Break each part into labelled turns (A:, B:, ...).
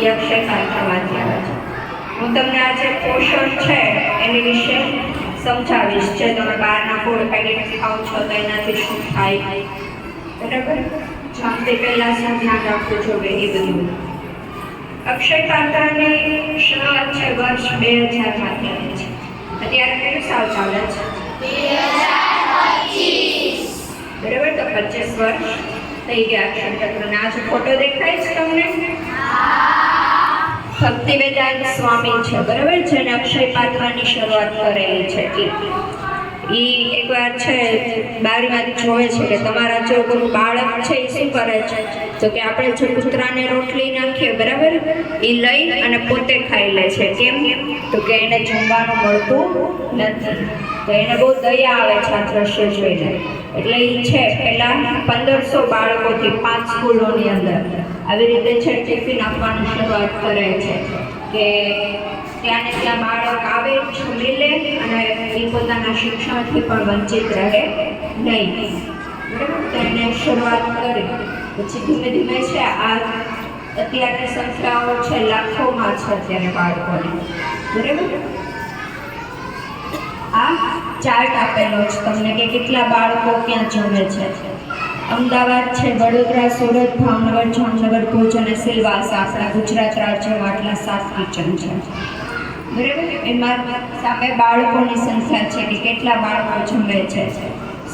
A: એ અક્ષય પાત્રમાંથી આવે છે. હું તમને આજે પોષણ છે એની વિશે સમજાવીશ. જે તમે બહારના ફૂડ પેકેટ ખાઓ છો તો એનાથી શું થાય, બરાબર? જમતી પહેલા શું ધ્યાન રાખવું જોઈએ એ બધું. અક્ષય પાત્રની શરૂઆત છે વર્ષ 2000માંથી આવે છે. અત્યારે કયું સાલ ચાલે છે? 2025. બરાબર, તો 25 વર્ષ થઈ ગયા અક્ષય પાત્રને. આજે ફોટો દેખાય છે તમને? ભક્તિવેદાંત સ્વામી છે, બરાબર, જેને અક્ષય પાત્રની શરૂઆત કરેલી છે. એ એકવાર છે બારીમાંથી જોવે છે કે તમારા જો કોઈ બાળક છે એ શું કરે છે, તો કે આપણે જો કૂતરાને રોટલી નાખીએ, બરાબર, એ લઈ અને પોતે ખાઈ લે છે. કેમ? તો કે એને જમવાનું મળતું નથી. તો એને બહુ દયા આવે છે આ દ્રશ્ય જોઈને. એટલે એ છે પહેલા 1500 બાળકોથી 5 સ્કૂલોની અંદર આવી રીતે છે ટિફિન આપવાની શરૂઆત કરે છે કે ત્યાં ને ત્યાં બાળક આવે, જમી લે અને એ પોતાના શિક્ષણથી પણ વંચિત રહે નહીં. બરાબર, તો એને શરૂઆત કરી. પછી ધીમે ધીમે છે આ અત્યારે સંખ્યાઓ છે લાખોમાં છે અત્યારે બાળકોની. બરાબર, આ ચાર્ટ આપેલો છે તમને કે કેટલા બાળકો ક્યાં જમે છે. અમદાવાદ છે, વડોદરા, સુરત, ભાવનગર, જામનગર, ભુજ અને સિલવાસા આપણા ગુજરાત રાજ્યમાં આટલા 7 કિચન છે. બરાબર, એમાં સામે બાળકોની સંખ્યા છે કે કેટલા બાળકો જમે છે.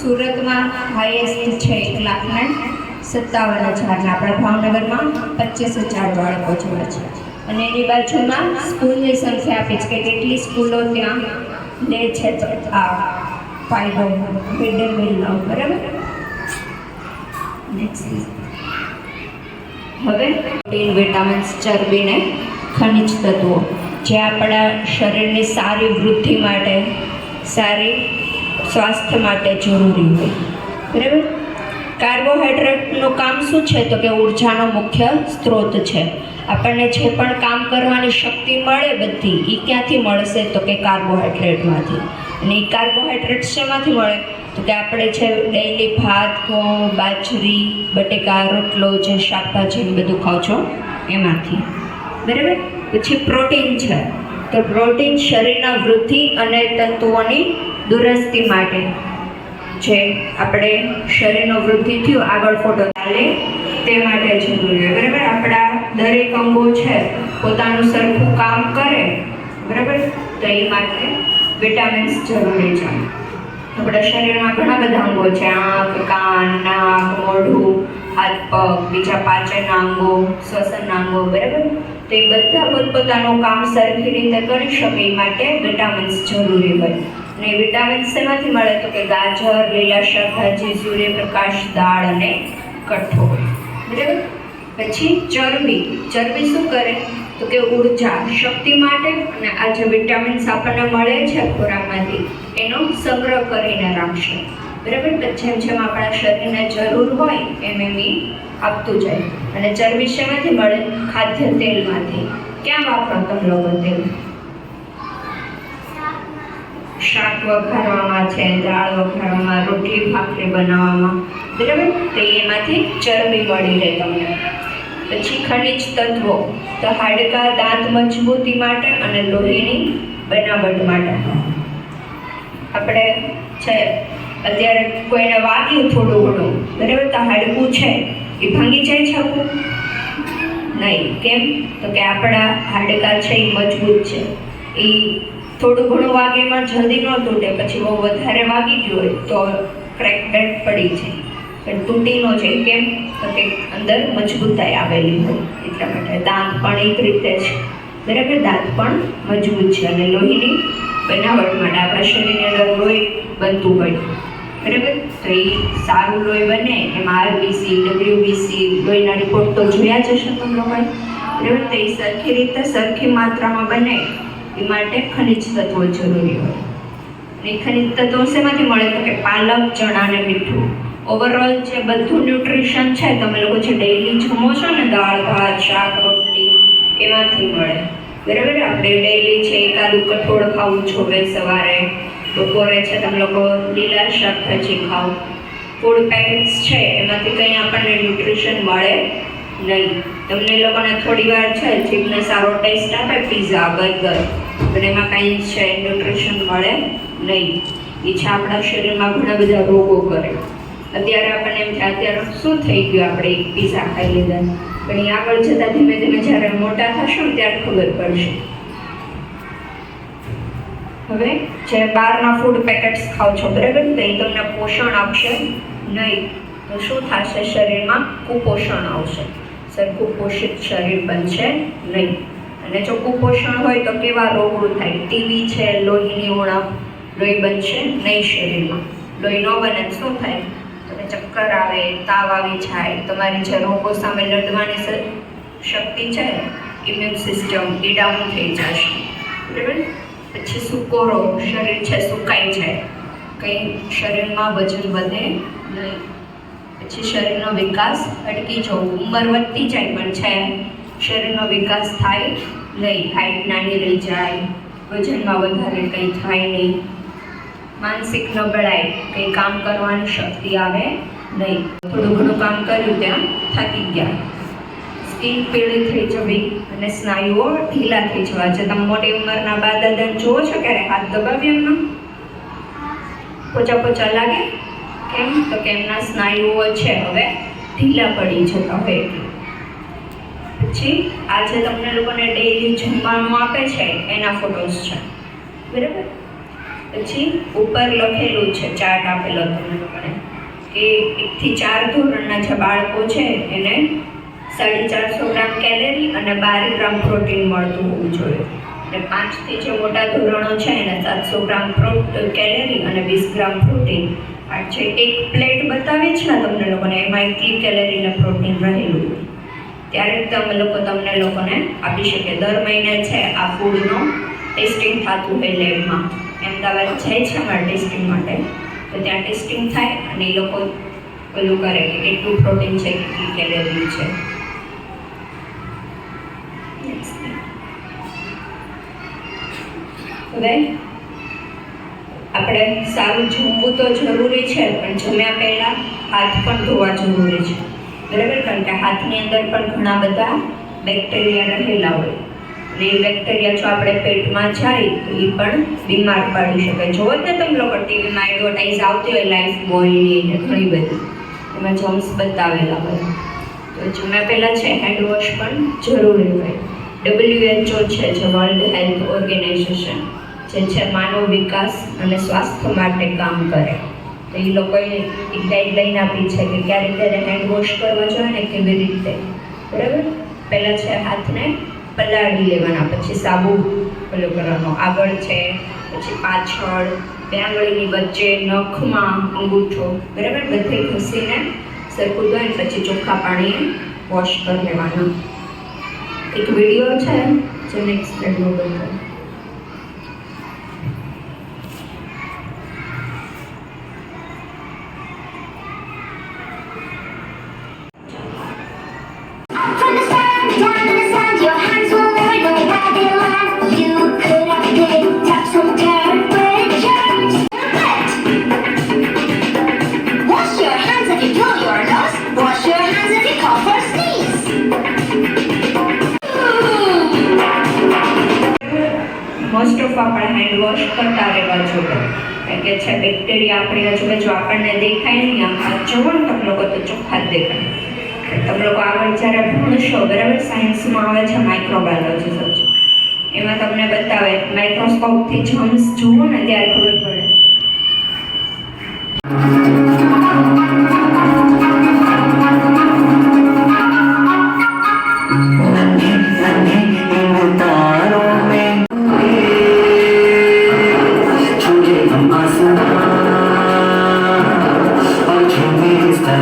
A: સુરતમાં હાઈએસ્ટ છે 1,57,000 ને આપણા ભાવનગરમાં 25,000 બાળકો જમે છે. અને એની બાજુમાં સ્કૂલની સંખ્યા આપી છે કે કેટલી સ્કૂલો ત્યાં લે છે તો આ ફાયદો મિડ ડે મીલનો. બરાબર, હવે વિટામિન્સ, ચરબીને ખનિજ તત્વો જે આપણા શરીરની સારી વૃદ્ધિ માટે, સારી સ્વાસ્થ્ય માટે જરૂરી હોય. બરાબર, કાર્બોહાઈડ્રેટનું કામ શું છે તો કે ઉર્જાનો મુખ્ય સ્ત્રોત છે. આપણને જે પણ કામ કરવાની શક્તિ મળે બધી એ ક્યાંથી મળશે તો કે કાર્બોહાઈડ્રેટમાંથી. અને એ કાર્બોહાઈડ્રેટ શેમાંથી મળે તો કે આપણે છે ડેઈલી ભાત, ઘઉં, બાજરી, બટેકા, રોટલો, જે શાકભાજી બધું ખાઓ છો એમાંથી. બરાબર, પછી પ્રોટીન છે. તો પ્રોટીન શરીરના વૃદ્ધિ અને તંતુઓની દુરસ્તી માટે, જે આપણે શરીરનો વૃદ્ધિ થયું આગળ ફોટો ચાલે તે માટે જરૂરી હોય. બરાબર, આપણા દરેક અંગો છે પોતાનું સરખું કામ કરે, બરાબર, તો એ માટે વિટામિન્સ જરૂરી છે. આપણા શરીરમાં ઘણા બધા અંગો છે, આંખ, કાન, નાક, મોઢું, હાથ, પગ, બીજા પાચનના અંગો, શ્વસનના અંગો. બરાબર, તો એ બધા પોતપોતાનું કામ સરખી રીતે કરી શકે એ માટે વિટામિન્સ જરૂરી હોય. અને વિટામિન્સ શેમાંથી મળે તો કે ગાજર, લીલા શાકભાજી, સૂર્યપ્રકાશ, દાળ અને કઠોળ. બરાબર, પછી ચરબી. ચરબી શું કરે તો કે ઉર્જા, શક્તિ માટે અને આ જે વિટામિન્સ આપણને મળે છે ખોરાકમાંથી એનો સંગ્રહ કરીને રાખશે. બરાબર, જેમ જેમ આપણા શરીરને જરૂર હોય એમ એમ આપતું જાય. અને ચરબી શેમાંથી મળે? ખાદ્ય તેલમાંથી. ક્યાં વાપરો તમે લોકો તેલ? શાક વઘારવામાં છે, દાળ વઘારવામાં, રોટલી ભાખરી બનાવવામાં. બરાબર, તો એમાંથી ચરબી મળી રહે તમને. પછી ખનિજ તત્વો, તો હાડકાં, દાંત મજબૂતી માટે અને લોહીની બનાવટ માટે. આપણે છે અત્યારે કોઈને વાગ્યું થોડું ઘણું, બરાબર, તો હાડકું છે એ ભાંગી જાય છે નહીં. કેમ તો કે આપણા હાડકાં છે એ મજબૂત છે. એ થોડું ઘણું વાગીમાં જલ્દી ન તૂટે, પછી બહુ વધારે વાગી ગયું હોય તો ક્રેક બેક પડી જાય, પણ તૂટી ન જાય. કેમ તો કે અંદર મજબૂતાઈ આવેલી હોય એટલા માટે. દાંત પણ એક રીતે છે, બરાબર, દાંત પણ મજબૂત છે. અને લોહીની બનાવટ માટે આપણા શરીરની અંદર લોહી બનતું હોય, બરાબર, તો એ સારું લોહી બને એમાં આરબીસી, ડબલ્યુબીસી, લોહીના રિપોર્ટ તો જોયા જ હશે તમે લોકોએ. બરાબર, તો એ સરખી રીતે સરખી માત્રામાં બને એ માટે ખનિજ તત્વો જરૂરી હોય. અને ખનિજ તત્વો શેમાંથી મળે તો કે પાલક, ચણા અને મીઠું. ઓવરઓલ જે બધું ન્યુટ્રિશન છે તમે લોકો જે ડેઈલી જમો છો ને, દાળ, ભાત, શાક, રોટલી, એમાંથી મળે. બરાબર, આપણે ડેઈલી છે એકાદું કઠોળ ખાવું જોઈએ સવારે, બપોરે છે તમે લોકો લીલા શાકભાજી ખાઓ. ફૂડ પેકેટ્સ છે એમાંથી કંઈ આપણને ન્યુટ્રિશન મળે નહીં. તમને લોકોને થોડી વાર છે જીભને સારો ટેસ્ટ આપે પીઝા બર્ગર, પણ એમાં કાંઈ છે ન્યુટ્રિશન મળે નહીં. એ છે આપણા શરીરમાં ઘણા બધા રોગો કરે. અત્યારે આપણને એમ થાય અત્યારે શું થઈ ગયું, આપણે એક પીઝા ખાઈ લીધા, પણ એ આગળ જતાં ધીમે ધીમે જ્યારે મોટા થશો ને ત્યારે ખબર પડશે. હવે જે બહારના ફૂડ પેકેટ્સ ખાઓ છો બરાબર, તો એ તમને પોષણ આપશે નહીં. તો શું થશે? શરીરમાં કુપોષણ આવશે, સરખું પોષિત શરીર બનશે નહીં. અને જો કુપોષણ હોય તો કેવા રોગો થાય? ટીબી છે, લોહીની ઉણપ, લોહી બનશે નહીં શરીરમાં. લોહી ન બને શું થાય? તમને ચક્કર આવે, તાવ આવી જાય, તમારી જે રોગો સામે લડવાની શક્તિ છે, ઇમ્યુન સિસ્ટમ એ ડાઉન થઈ જશે બરાબર. પછી સુકોરો, શરીર છે સુકાઈ જાય, કંઈ શરીરમાં વજન વધે નહીં. પછી શરીરનો વિકાસ અટકી જવું, ઉંમર વધતી જાય પણ છે શરીરનો વિકાસ થાય નહીં, હાઈટ નાની રહી જાય, વજનમાં વધારે કંઈ થાય નહીં. માનસિક નબળાઈ, કંઈ કામ કરવાની શક્તિ આવે નહીં. થોડું ઘણું કામ કર્યું ત્યાં થાકી ગયા. સ્કિન પીળી થઈ જવી અને સ્નાયુઓ ઢીલા થઈ જવા. જે તમે મોટી ઉંમરના બા દાદાને જુઓ છો ક્યારે હાથ દબાવી એમના પોચા પોચા લાગે, કેમ? તો કે એમના સ્નાયુઓ છે હવે ઢીલા પડી જતા હોય એટલે. પછી આજે તમને લોકોને ડેઈલી જમવાનું આપે છે એના ફોટોસ છે બરાબર. પછી ઉપર લખેલું છે, ચાર્ટ આપેલો તમને લોકોને, કે 1 થી 4 ધોરણના જે બાળકો છે એને 450 ગ્રામ કેલેરી અને 12 ગ્રામ પ્રોટીન મળતું હોવું જોઈએ. અને 5 થી જે મોટા ધોરણો છે એને 700 ગ્રામ કેલેરી અને 20 ગ્રામ પ્રોટીન. આ જે એક પ્લેટ બતાવી છે ને તમને લોકોને, એમાં એટલી કેલેરી અને પ્રોટીન રહેલું, ત્યારે તમને લોકોને આપી શકે. દર મહિને છે આ ફૂડનો ટેસ્ટિંગ થતું હોય લેબમાં. અમદાવાદ જાય છે અમારા ટેસ્ટિંગ માટે, તો ત્યાં ટેસ્ટિંગ થાય અને એ લોકો પેલું કરે કે કેટલું પ્રોટીન છે, કેટલી કેલેરી છે. હવે આપણે સારું જમવું તો જરૂરી છે, પણ જમ્યા પહેલાં હાથ પણ ધોવા જરૂરી છે બરાબર. કારણ કે હાથની અંદર પણ ઘણા બધા બેક્ટેરિયા રહેલા હોય, અને એ બેક્ટેરિયા જો આપણે પેટમાં જાય તો એ પણ બીમાર પાડી શકે. જો ને તમે લોકો ટીવીમાં એડવર્ટાઇઝ આવતી હોય લાઈફ બોયની ને ઘણી બધી, એમાં જમ્સ બતાવેલા હોય. તો જમ્યા પહેલાં છે હેન્ડ વોશ પણ જરૂરી હોય. WHO છે જે વર્લ્ડ હેલ્થ ઓર્ગેનાઇઝેશન, જે છે માનવ વિકાસ અને સ્વાસ્થ્ય માટે કામ કરે, તો એ લોકોએ એક ગાઈડલાઈન આપી છે કે ક્યારે ક્યારે હેન્ડ વોશ કરવા જોઈએ ને કેવી રીતે બરાબર. પહેલાં છે હાથને પલાળી લેવાના, પછી સાબુ પેલો કરવાનો, આગળ છે, પછી પાછળ, બે આંગળીની વચ્ચે, નખમાં, અંગૂઠો બરાબર, બધે ઘસીને સરખું ધોઈને પછી ચોખ્ખા પાણીએ વોશ કરી લેવાના. એક વિડીયો છે જે નેક્સ્ટ સ્લાઇડમાં બતાવે. મોસ્ટ ઓફ આપણે હેન્ડ વોશ કરતા રહેવા જોઈએ, કારણ કે છે બેક્ટેરિયા આપણી આજુબાજુ આપણને દેખાય નહીં. આમ હાથ જુઓ ને તમે લોકો તો ચોખ્ખા જ દેખાય. તમે લોકો આગળ જ્યારે ભણશો બરાબર, સાયન્સમાં આવે છે માઇક્રોબાયોલોજી સબ્જેક્ટ, એમાં તમને બતાવે માઇક્રોસ્કોપથી જમ્સ જુઓ ને ત્યારે ખબર પડે.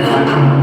B: और